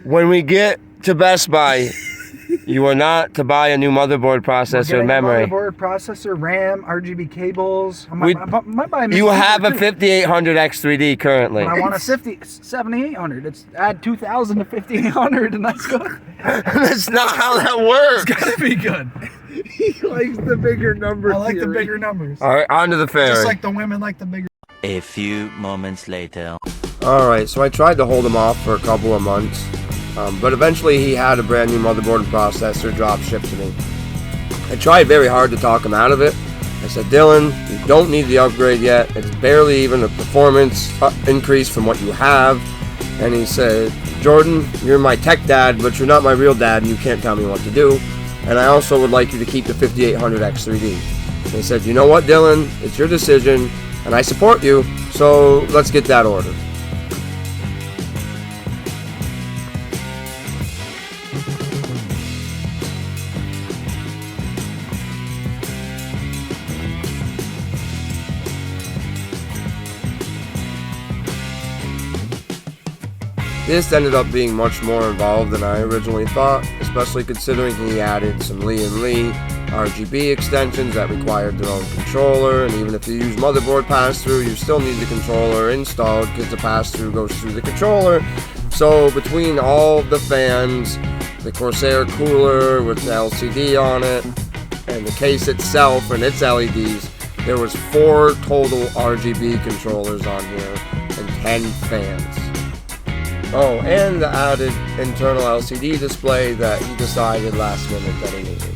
When we get to Best Buy, you are not to buy a new motherboard processor and memory. Motherboard, processor, RAM, RGB cables. I might buy a you have a 5800X3D currently. But I want a 7800. It's add 2000 to 5800 and that's good. That's not how that works. It's gotta be good. He likes the bigger numbers. I like the bigger numbers. All right, on to the ferry. Just like the women like the bigger. A few moments later. All right, so I tried to hold him off for a couple of months, but eventually he had a brand new motherboard and processor drop shipped to me. I tried very hard to talk him out of it. I said, Dylan, you don't need the upgrade yet. It's barely even a performance increase from what you have. And he said, Jordan, you're my tech dad, but you're not my real dad, and you can't tell me what to do. And I also would like you to keep the 5800X3D. And he said, you know what, Dylan? It's your decision, and I support you, so let's get that ordered. This ended up being much more involved than I originally thought, especially considering he added some Lian Li RGB extensions that required their own controller, and even if you use motherboard pass-through, you still need the controller installed because the pass-through goes through the controller. So between all the fans, the Corsair cooler with the LCD on it, and the case itself and its LEDs, there was 4 total RGB controllers on here and 10 fans. Oh, and the added internal LCD display that he decided last minute that he needed.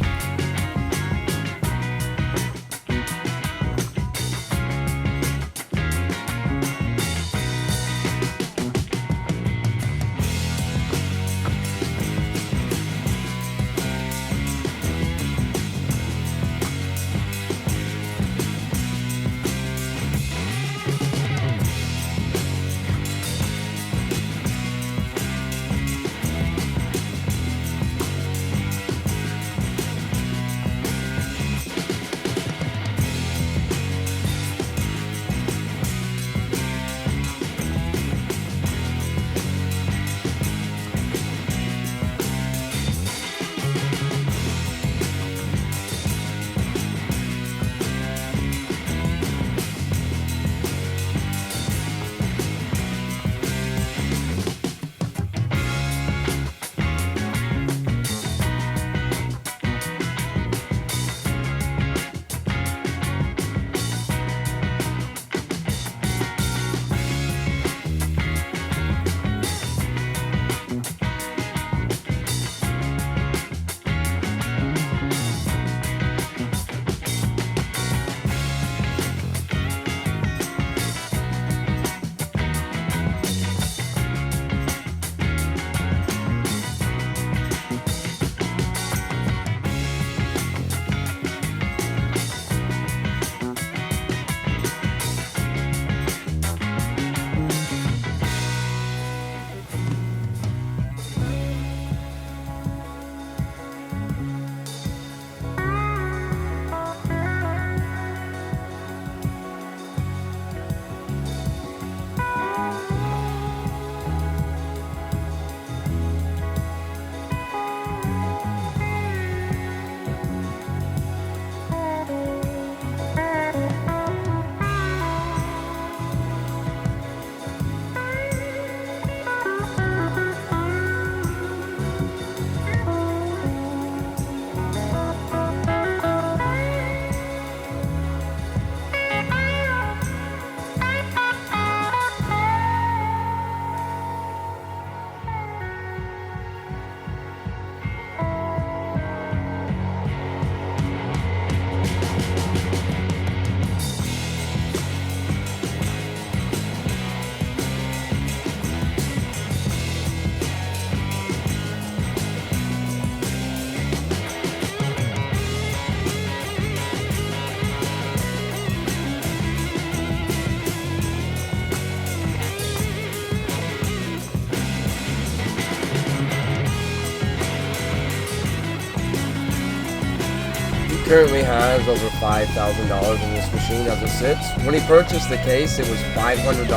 currently has over $5,000 in this machine as it sits. When he purchased the case, it was $500,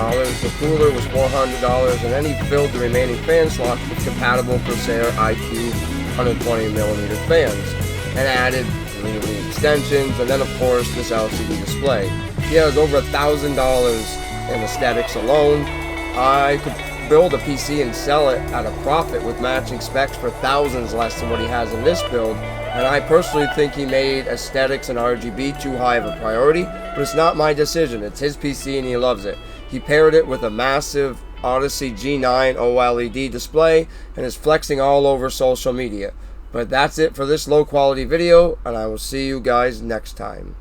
the cooler was $400, and then he filled the remaining fan slots with compatible Corsair iCUE 120mm fans, and added Lian Li extensions, and then of course this LCD display. He has over $1,000 in aesthetics alone. I could build a PC and sell it at a profit with matching specs for thousands less than what he has in this build, and I personally think he made aesthetics and RGB too high of a priority, but it's not my decision. It's his PC and he loves it. He paired it with a massive Odyssey G9 OLED display and is flexing all over social media. But that's it for this low quality video, and I will see you guys next time.